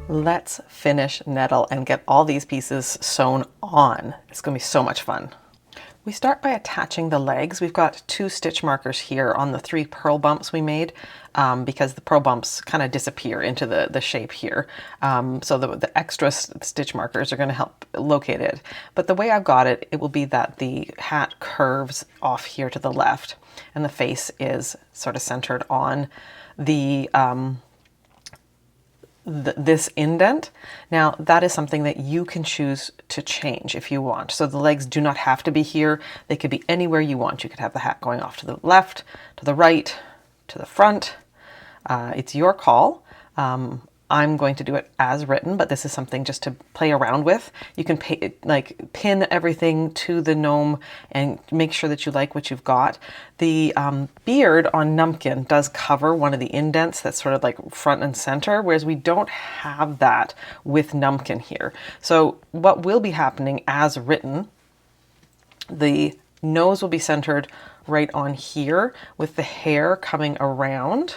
Let's finish Gnettle and get all these pieces sewn on. It's going to be so much fun. We start by attaching the legs. We've got 2 stitch markers here on the 3 purl bumps we made because the purl bumps kind of disappear into the shape here. So the extra stitch markers are going to help locate it. But the way I've got it, it will be that the hat curves off here to the left and the face is sort of centered on the this indent. Now that is something that you can choose to change if you want. So the legs do not have to be here. They could be anywhere you want. You could have the hat going off to the left, to the right, to the front. It's your call. I'm going to do it as written, but this is something just to play around with. You can pin everything to the gnome and make sure that you like what you've got. The beard on Numpkin does cover one of the indents that's sort of like front and center, whereas we don't have that with Numpkin here. So what will be happening as written, the nose will be centered right on here with the hair coming around.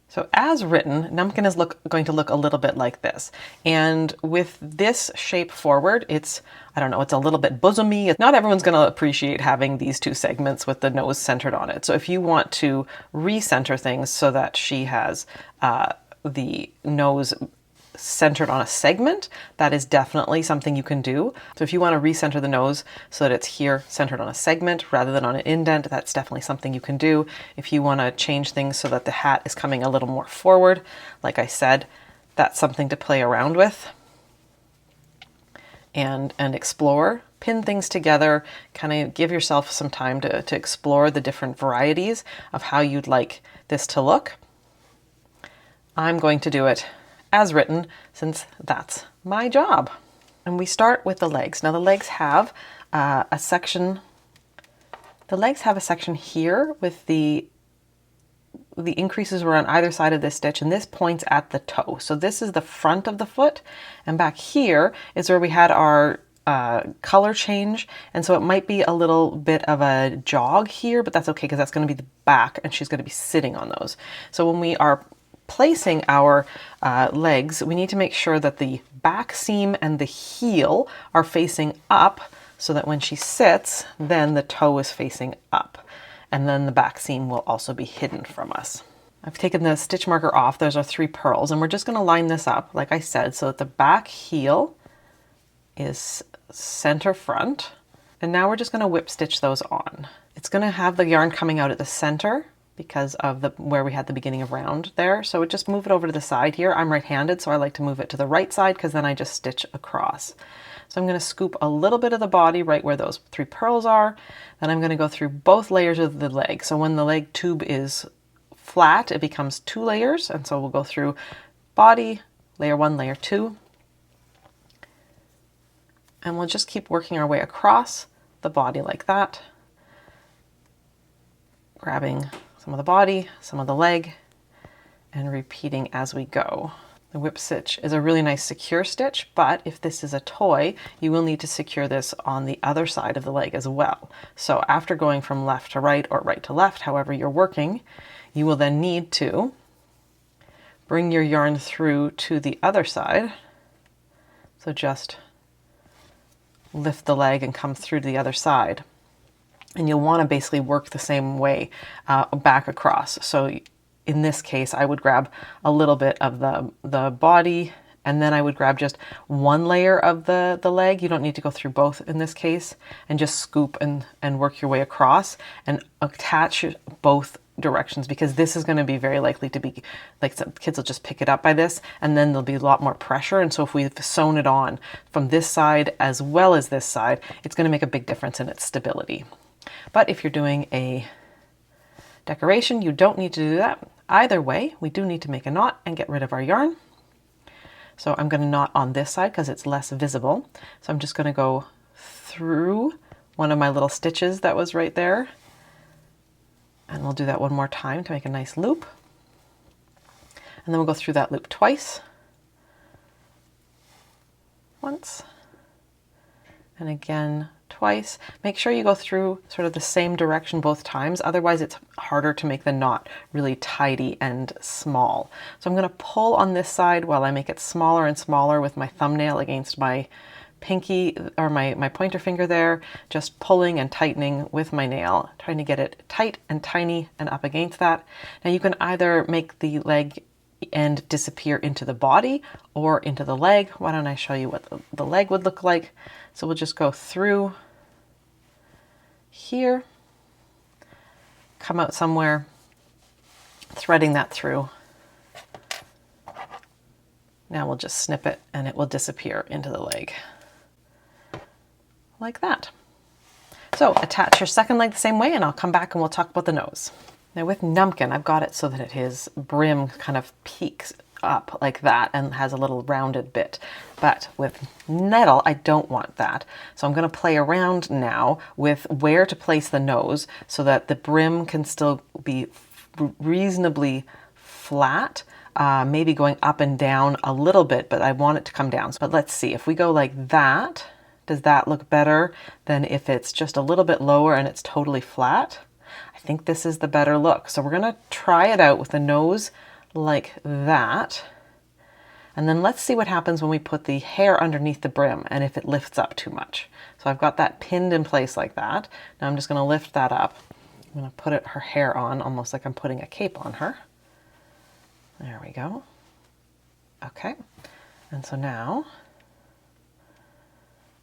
So as written, Numpkin is going to look a little bit like this. And with this shape forward, it's, I don't know, it's a little bit bosomy. Not everyone's going to appreciate having these 2 segments with the nose centered on it. So if you want to recenter things so that she has the nose centered on a segment, that is definitely something you can do. So if you want to recenter the nose so that it's here centered on a segment rather than on an indent, that's definitely something you can do. If you want to change things so that the hat is coming a little more forward, like I said, that's something to play around with and explore. Pin things together, kind of give yourself some time to explore the different varieties of how you'd like this to look. I'm going to do it as written, since that's my job. And we start with the legs. Now the legs have a section here with the increases were on either side of this stitch, and this points at the toe. So this is the front of the foot, and back here is where we had our color change, and so it might be a little bit of a jog here, but that's okay because that's going to be the back, and she's going to be sitting on those. So when we are placing our legs, we need to make sure that the back seam and the heel are facing up so that when she sits, then the toe is facing up. And then the back seam will also be hidden from us. I've taken the stitch marker off. Those are 3 purls, and we're just going to line this up, like I said, so that the back heel is center front. And now we're just going to whip stitch those on. It's going to have the yarn coming out at the center because of where we had the beginning of round there. So just move it over to the side here. I'm right-handed, so I like to move it to the right side because then I just stitch across. So I'm going to scoop a little bit of the body right where those 3 purls are. Then I'm going to go through both layers of the leg. So when the leg tube is flat, it becomes 2 layers. And so we'll go through body, layer 1, layer 2. And we'll just keep working our way across the body like that, grabbing some of the body, some of the leg, and repeating as we go. The whip stitch is a really nice secure stitch, but if this is a toy, you will need to secure this on the other side of the leg as well. So after going from left to right or right to left, however you're working, you will then need to bring your yarn through to the other side. So just lift the leg and come through to the other side. And you'll want to basically work the same way back across. So in this case, I would grab a little bit of the body, and then I would grab just 1 layer of the leg. You don't need to go through both in this case, and just scoop and work your way across and attach both directions, because this is going to be very likely to be, like, some kids will just pick it up by this, and then there'll be a lot more pressure. And so if we've sewn it on from this side as well as this side, it's going to make a big difference in its stability. But if you're doing a decoration, you don't need to do that. Either way, we do need to make a knot and get rid of our yarn. So I'm going to knot on this side because it's less visible. So I'm just going to go through one of my little stitches that was right there. And we'll do that one more time to make a nice loop. And then we'll go through that loop twice. Once. And again, twice. twice. Make sure you go through sort of the same direction both times, otherwise it's harder to make the knot really tidy and small. So I'm going to pull on this side while I make it smaller and smaller with my thumbnail against my pinky or my pointer finger there, just pulling and tightening with my nail, trying to get it tight and tiny and up against that. Now you can either make the leg end disappear into the body or into the leg. Why don't I show you what the leg would look like? So we'll just go through here, come out somewhere, threading that through. Now we'll just snip it and it will disappear into the leg like that. So attach your second leg the same way and I'll come back and we'll talk about the nose. Now with Numpkin, I've got it so that his brim kind of peaks up like that and has a little rounded bit. But with Gnettle, I don't want that. So I'm going to play around now with where to place the nose so that the brim can still be reasonably flat, maybe going up and down a little bit, but I want it to come down. But let's see, if we go like that, does that look better than if it's just a little bit lower and it's totally flat? I think this is the better look. So we're going to try it out with the nose like that. And then let's see what happens when we put the hair underneath the brim and if it lifts up too much. So I've got that pinned in place like that. Now I'm just going to lift that up. I'm going to put her hair on almost like I'm putting a cape on her. There we go. Okay. And so now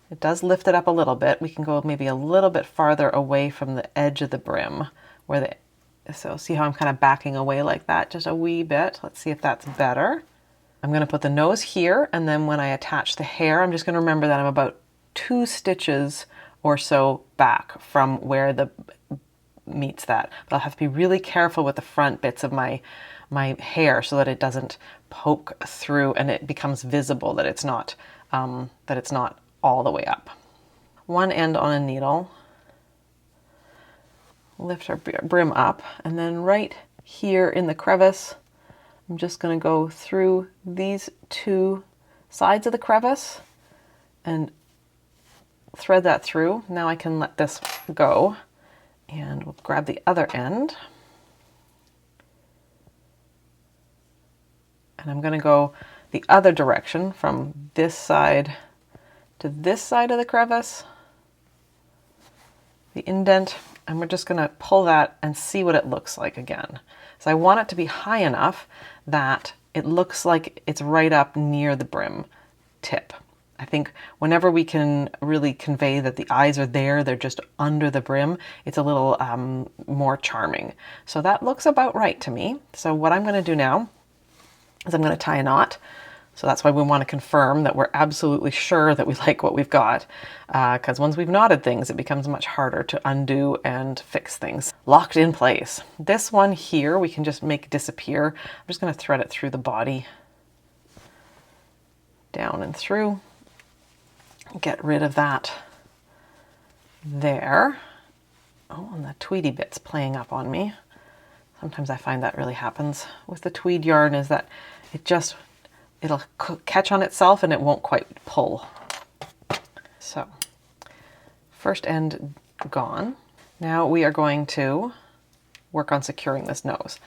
it does lift it up a little bit. We can go maybe a little bit farther away from the edge of the brim where so see how I'm kind of backing away like that just a wee bit. Let's see if that's better. I'm going to put the nose here, and then when I attach the hair, I'm just going to remember that I'm about 2 stitches or so back from where the meets that. But I'll have to be really careful with the front bits of my hair so that it doesn't poke through and it becomes visible that it's not all the way up. One end on a needle, lift our brim up, and then right here in the crevice, I'm just going to go through these 2 sides of the crevice and thread that through. Now I can let this go and we'll grab the other end. And I'm going to go the other direction from this side to this side of the crevice, the indent, and we're just going to pull that and see what it looks like again. So I want it to be high enough that it looks like it's right up near the brim tip. I think whenever we can really convey that the eyes are there, they're just under the brim, it's a little more charming. So that looks about right to me. So what I'm going to do now is I'm going to tie a knot. So that's why we want to confirm that we're absolutely sure that we like what we've got. Because once we've knotted things, it becomes much harder to undo and fix things. Locked in place. This one here, we can just make disappear. I'm just going to thread it through the body. Down and through. Get rid of that there. Oh, and the tweedy bit's playing up on me. Sometimes I find that really happens with the tweed yarn, is that it'll catch on itself and it won't quite pull. So, first end gone. Now we are going to work on securing this nose.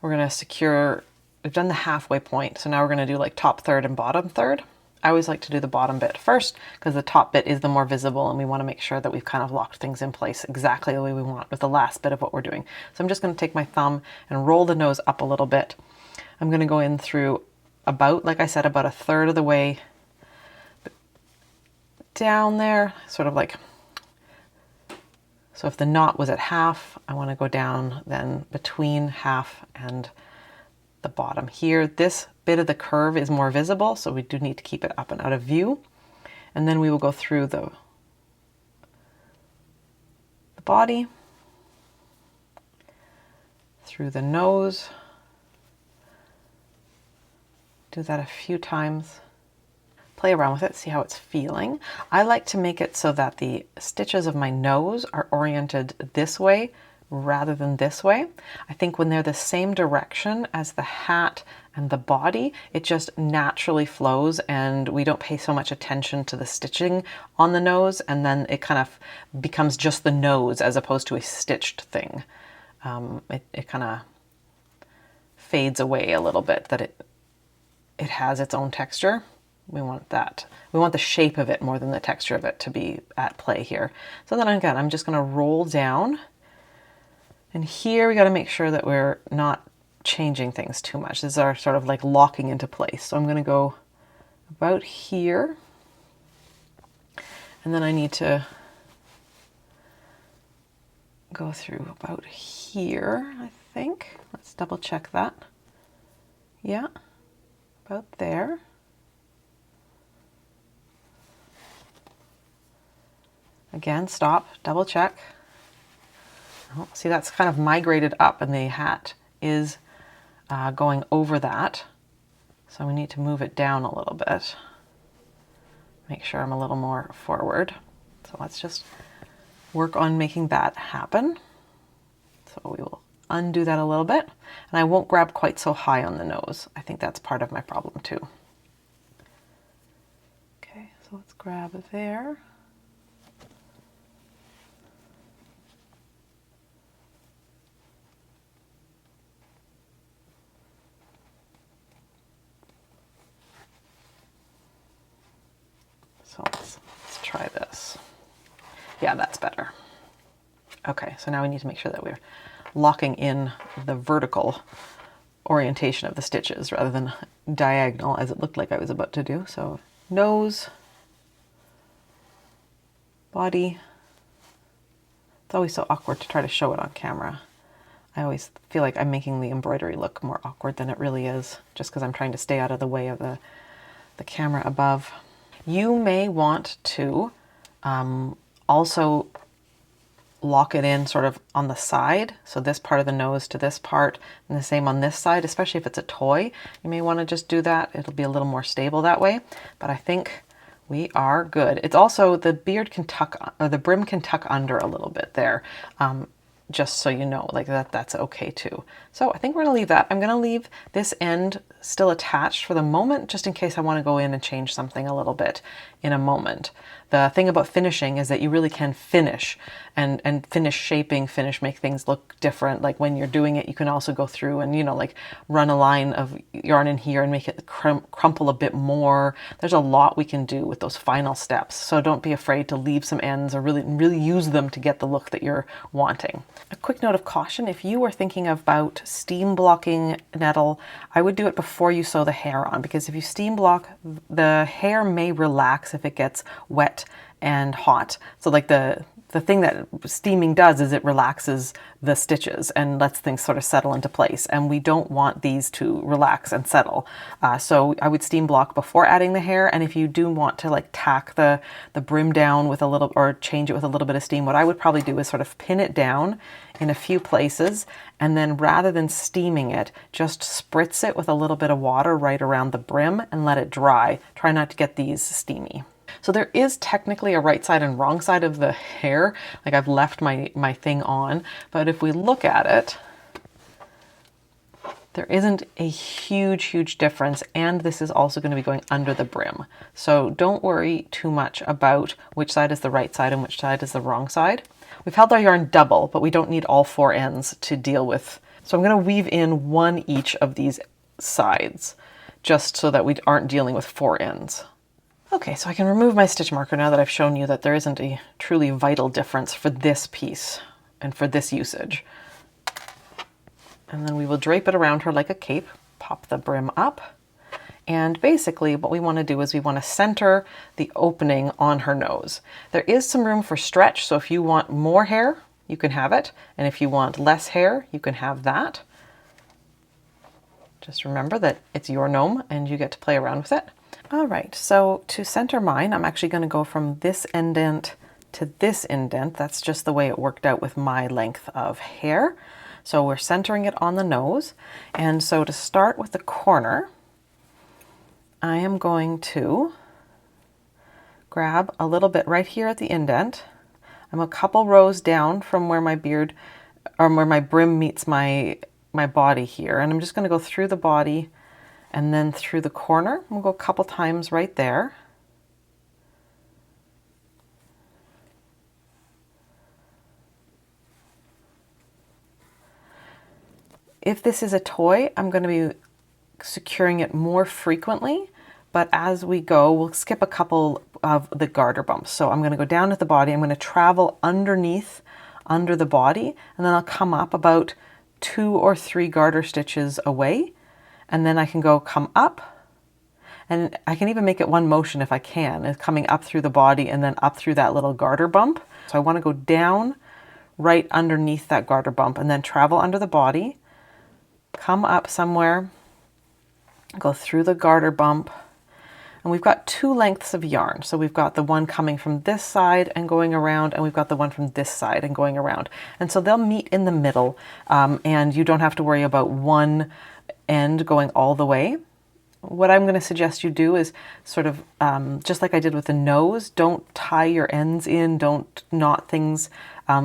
We're going to secure, we've done the halfway point, so now we're going to do like top third and bottom third. I always like to do the bottom bit first because the top bit is the more visible and we want to make sure that we've kind of locked things in place exactly the way we want with the last bit of what we're doing. So I'm just going to take my thumb and roll the nose up a little bit. I'm going to go in through about, like I said, about 1/3 of the way down there, sort of like, so if the knot was at half, I want to go down then between half and the bottom here. This bit of the curve is more visible, so we do need to keep it up and out of view. And then we will go through the body, through the nose. Do that a few times. Play around with it, see how it's feeling. I like to make it so that the stitches of my nose are oriented this way rather than this way. I think when they're the same direction as the hat and the body, it just naturally flows and we don't pay so much attention to the stitching on the nose, and then it kind of becomes just the nose as opposed to a stitched thing. It kind of fades away a little bit, that it has its own texture. We want that. We want the shape of it more than the texture of it to be at play here. So then again, I'm just going to roll down. And here we got to make sure that we're not changing things too much. These are sort of like locking into place. So I'm going to go about here. And then I need to go through about here, I think. Let's double check that. Yeah, about there. Again, stop, double check. Oh, see, that's kind of migrated up and the hat is going over that. So we need to move it down a little bit. Make sure I'm a little more forward. So let's just work on making that happen. So we will undo that a little bit. And I won't grab quite so high on the nose. I think that's part of my problem too. Okay, so let's grab there. So let's try this. Yeah, that's better. Okay, so now we need to make sure that we're locking in the vertical orientation of the stitches rather than diagonal as it looked like I was about to do. So nose, body. It's always so awkward to try to show it on camera. I always feel like I'm making the embroidery look more awkward than it really is, just because I'm trying to stay out of the way of the camera above. You may want to also lock it in sort of on the side. So this part of the nose to this part, and the same on this side, especially if it's a toy. You may want to just do that. It'll be a little more stable that way. But I think we are good. It's also, the beard can tuck, or the brim can tuck under a little bit there. Just so you know, like that's okay too. So I think we're gonna leave that. I'm gonna leave this end still attached for the moment, just in case I wanna go in and change something a little bit in a moment. The thing about finishing is that you really can finish and finish shaping, make things look different. Like when you're doing it, you can also go through and, you know, like run a line of yarn in here and make it crumple a bit more. There's a lot we can do with those final steps. So don't be afraid to leave some ends or really use them to get the look that you're wanting. A quick note of caution, if you were thinking about steam blocking Gnettle, I would do it before you sew the hair on, because if you steam block, the hair may relax if it gets wet and hot. So like the thing that steaming does is it relaxes the stitches and lets things sort of settle into place. And we don't want these to relax and settle. So I would steam block before adding the hair. And if you do want to like tack the brim down with a little, or change it with a little bit of steam, what I would probably do is sort of pin it down in a few places. And then rather than steaming it, just spritz it with a little bit of water right around the brim and let it dry. Try not to get these steamy. So there is technically a right side and wrong side of the hair. Like I've left my thing on, but if we look at it, there isn't a huge difference. And this is also going to be going under the brim. So don't worry too much about which side is the right side and which side is the wrong side. We've held our yarn double, but we don't need all four ends to deal with. So I'm going to weave in one each of these sides, just so that we aren't dealing with four ends. Okay, so I can remove my stitch marker now that I've shown you that there isn't a truly vital difference for this piece and for this usage. And then we will drape it around her like a cape, pop the brim up. And basically what we want to do is we want to center the opening on her nose. There is some room for stretch, so if you want more hair, you can have it. And if you want less hair, you can have that. Just remember that it's your gnome and you get to play around with it. All right, so to center mine, I'm actually going to go from this indent to this indent. That's just the way it worked out with my length of hair. So we're centering it on the nose. And so to start with the corner, I am going to grab a little bit right here at the indent. I'm a couple rows down from where my beard or where my brim meets my body here. And I'm just going to go through the body and then through the corner. We'll go a couple times right there. If this is a toy, I'm going to be securing it more frequently, but as we go, we'll skip a couple of the garter bumps. So I'm going to go down to the body, I'm going to travel underneath, under the body, and then I'll come up about 2 or 3 garter stitches away, and then I can come up, and I can even make it one motion if I can, is coming up through the body and then up through that little garter bump. So I want to go down right underneath that garter bump and then travel under the body, come up somewhere, go through the garter bump, and we've got 2 lengths of yarn. So we've got the one coming from this side and going around, and we've got the one from this side and going around. And so they'll meet in the middle, and you don't have to worry about one end going all the way. What I'm going to suggest you do is sort of, just like I did with the nose, don't tie your ends in, don't knot things,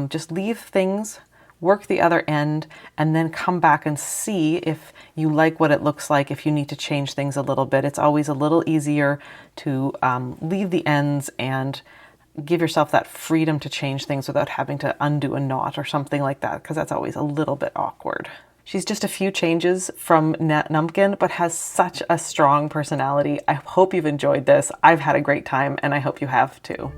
just leave things, work the other end, and then come back and see if you like what it looks like, if you need to change things a little bit. It's always a little easier to leave the ends and give yourself that freedom to change things without having to undo a knot or something like that, because that's always a little bit awkward. She's just a few changes from Numpkin, but has such a strong personality. I hope you've enjoyed this. I've had a great time, and I hope you have too.